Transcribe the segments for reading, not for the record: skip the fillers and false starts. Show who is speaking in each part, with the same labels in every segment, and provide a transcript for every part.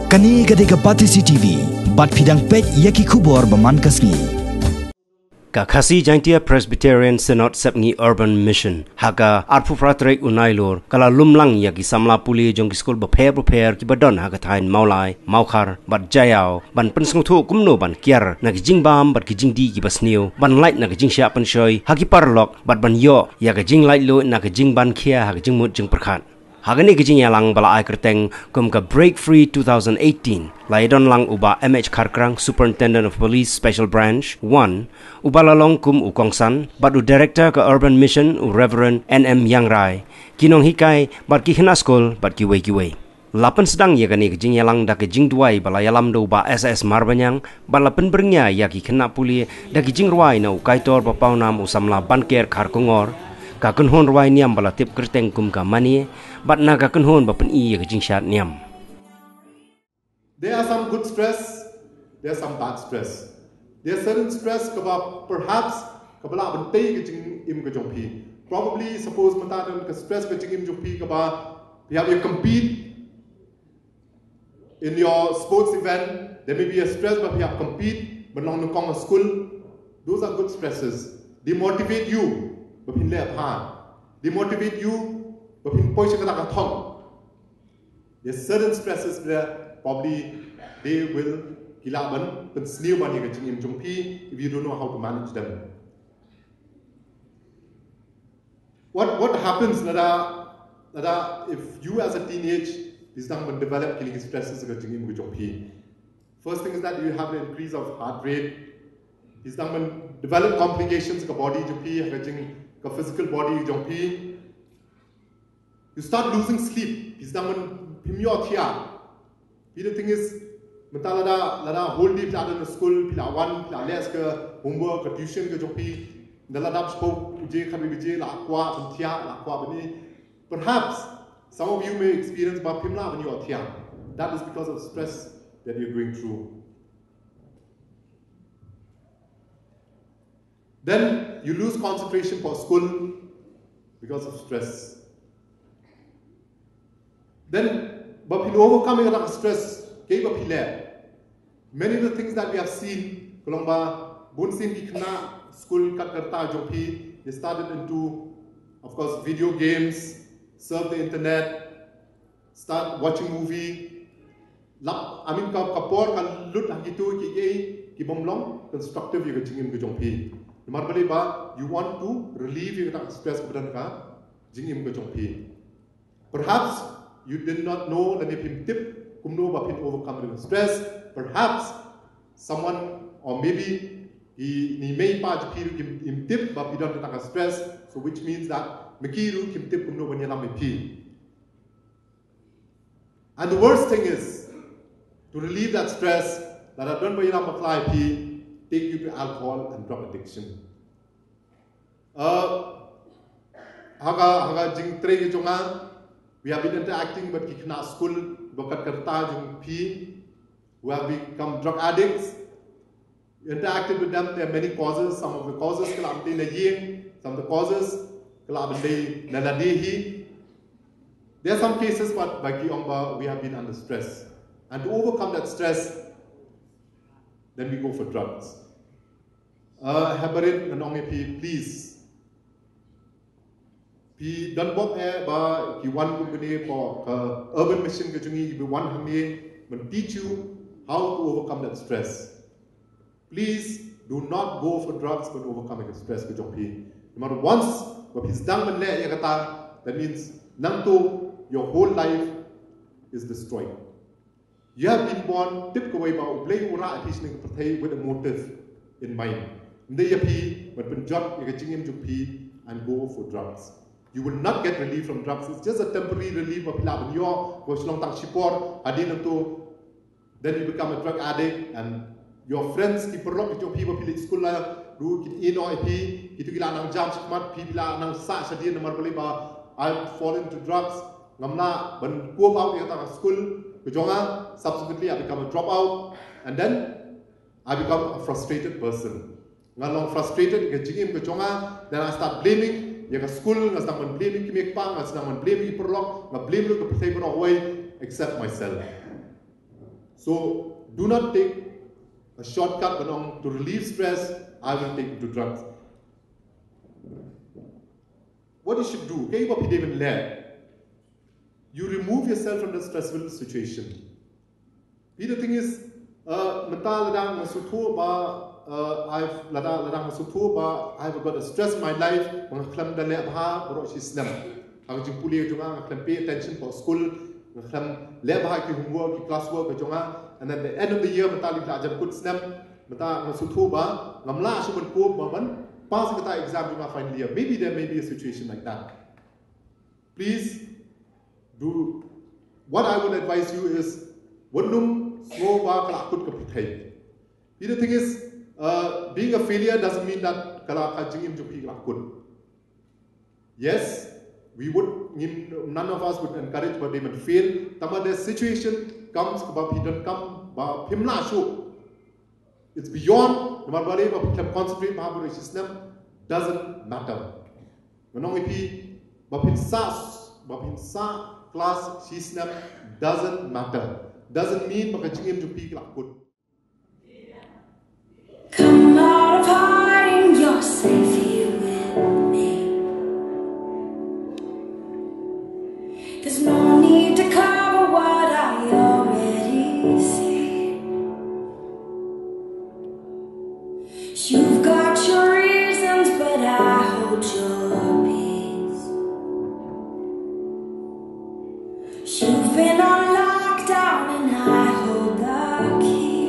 Speaker 1: Kani gadega pati CCTV, bat pidang pet yaki kubor baman kasni.
Speaker 2: Kakasi Jaintia Presbyterian Synod Sepngi Urban Mission Haga Arpu Fratrek Unailor Kala Lumlang yaki Samla Pule jong school prepare ki badon haga tain maulai maukar bat jayao ban pensnguthu kumno ban kiar nag jingbam bat ki jingdi ki basniu ban light nag jingsha pan shoy hagi parlok bat ban yo yaga jing light lo nag jingban khia haga jingmut jing perkhat Hagani gijing yalang bala ai kerteng kum ka Break Free 2018 laidon lang uba MH Karkrang Superintendent of Police Special Branch 1 uba lalong kum ukongsan badu Director ka Urban Mission Reverend NM Yangrai kinong hikai bat ki hina school bat ki wei lapan sedang yagani gijing yalang da gijing duai bala yalam do uba SS Marbanyang bala penbernya yaki kena puli da gijing ruai na ukaitor papaunam usamla banker Karkongor Kakun hon ruai niam bala tip kerteng kum ka mani bat na kakun hon bapen I gijing syat niam.
Speaker 3: There are some good stress, there are some bad stress. There are certain stress kaba perhaps kabala bentay gijing im gajongpi. Probably suppose matadan ka stress gijing im jongpi kaba you have to compete in your sports event. There may be a stress but you have to compete but long nukong a school. Those are good stresses. They motivate you. Bapin le apha, they motivate you. Bapin poisha kata kathong. There's certain stresses where probably they will kilaban, but snew money getting in jumpi if you don't know how to manage them. What happens, Nada, if you as a teenage is not going to develop killing stresses getting in jumpi. First thing is that you have an increase of heart rate. Is not going to develop complications of body jumpi, getting a physical body jumpi. You start losing sleep. Is not going to the thing is, lada whole day pila in the school, pila one, pila less ke homework, ke tuition ke jumpi. Daladap spoke uje kami bije la aqua bentia la aqua beni. Perhaps some of you may experience ba pimla when you are tia. That is because of stress that you're going through. Then you lose concentration for school because of stress. Then, but in overcoming that stress, many of the things that we have seen, school they started into, of course, video games, surf the internet, start watching movie. I mean, kapor kan lut hagitu ki bomlong constructive you jingim gejongpi. You want to relieve your stress jingim gejongpi. Perhaps you did not know that if you tip kumno bapin overcome the stress. Perhaps someone or maybe he may pa him tip bapidon the stress. So which means that mekiru kim tip kumno banyalam pi. And the worst thing is to relieve that stress that I don't banyalam apply pi. Take you to alcohol and drug addiction. Haga jing tre jonga. We have been interacting with kikna school, bakat kerta jing P. We have become drug addicts. Interacted with them. There are many causes. Some of the causes kalabde na yin. Some of the causes kalabde na ladehi. There are some cases, but bagi omba we have been under stress, and to overcome that stress, then we go for drugs. Habarin nanong please. Pi dan bok ba ki one company for urban mission ke jungi be one hangi will teach you how to overcome that stress. Please do not go for drugs but overcoming the stress ke jongpi. No matter once what is done when le ya kata, that means nangto your whole life is destroyed. You have been born tip ko ba ublay ura atishning patay with a motive in mind. Hindi ya pi but penjot ya jingim jongpi and go for drugs. You will not get relief from drugs. It's just a temporary relief of your then you become a drug addict and your friends keep rock your people school do I fall into drugs. School subsequently I become a dropout and then I become a frustrated person. Frustrated, then I start blaming. Yang school ngas nang blaming kimek pa ngas nang blaming perlok nang blame lu ke away except myself. So do not take a shortcut but to relieve stress. I will take you to drugs. What you should do, you remove yourself from the stressful situation. The thing is, I've got a stress in my life. Pay attention for school, classwork, and at the end of the year, pass the exam final year. Maybe there may be a situation like that. Please do. What I would advise you is, the thing is, being a failure doesn't mean that yes, we would, none of us would encourage but they would fail. The situation comes, it's beyond the concentrate doesn't matter. Class doesn't matter. Doesn't mean to peak like good.
Speaker 4: Come out of hiding, you're safe here with me. There's no need to cover what I already see. You've got your reasons, but I hold your peace. You've been on lockdown and I hold the key.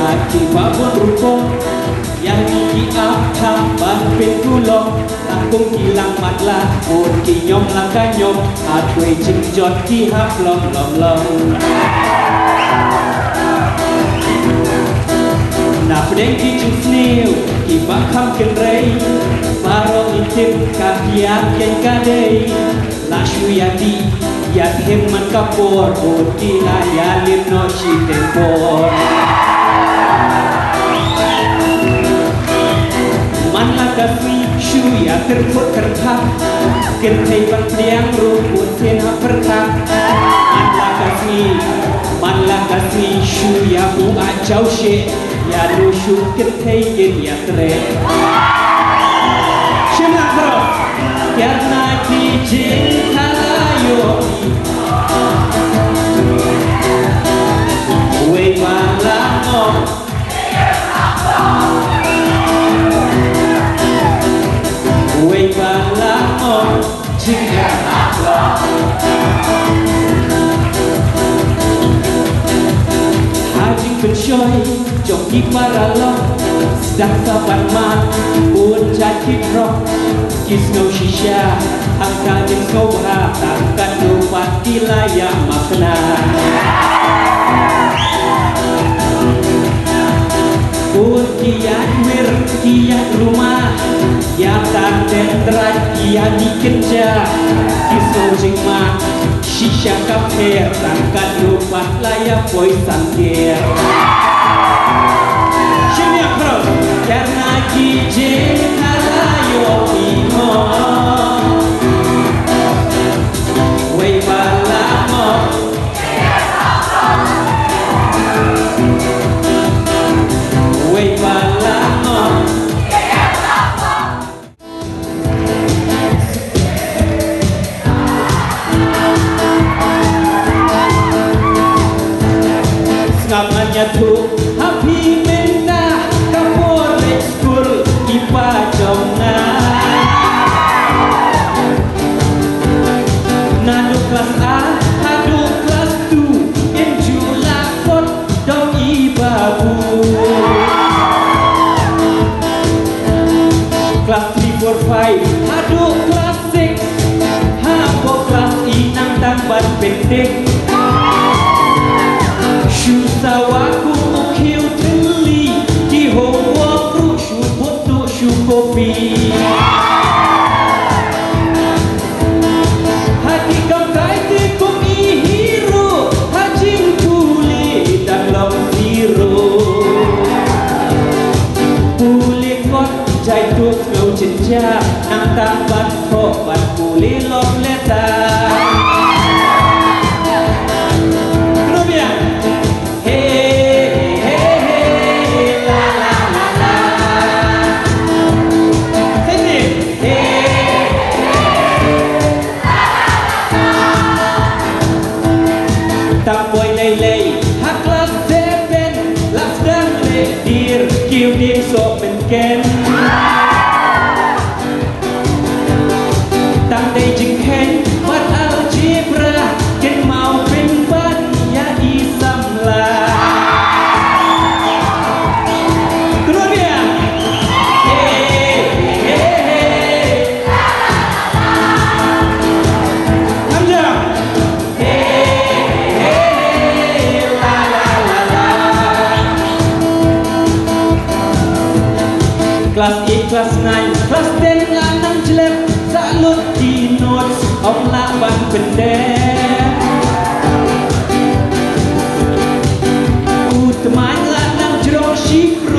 Speaker 5: mati babon rukong yang ki apa ban penkulong langkung kilang matlah pun ki nyom langka nyom atwe jingjot ki hap long long long na pedeng ki chung snail ki bakam ken rei marong itim kapiak ken kadei la shuyati ya hemman kapor pun ki la ya lim no chi tempor man lagasi shuya terput terkap kentai bang rumput sena perkap man lagasi shuya bunga jauh she ya lusyuk kentai gen ya tere Shemang bro karena dijin halayo we malam Wei balang jika Haji pensyoi joki paralong sedang saban mat pun jaki roh kisno shisha angka jengko tangkat lupa kilaya makna pun kian wir kian rumah ya tanten terat ya dikerja kisno jengma shisha kaper tangkat lupa layak boy sangkir Shimmy akro karena kijin halayo imo Wei balamo Wei balamo Sengamannya tuh happy menda kapor school ipa jonga Nadu kelas A, hadu kelas 2 Injula kot dong ibabu Kelas 3, 4, 5 hadu kelas 6 Hambo kelas inang tamban pendek Shusawaku ukil teli Di homo kru shuboto shukopi Hati kamkai tekum ihiro Hajim Pule dan long zero Pule kot jai tuk ngau jenja Nang tambat kok bat Pule long letar so ken tang dei jing hen wat algebra ken mau ping ban ya di samla kedua dia hamzah Kelas 8, kelas 9, kelas 10 lanang jelek salut di notes om laban pendek teman lanang jerong shifro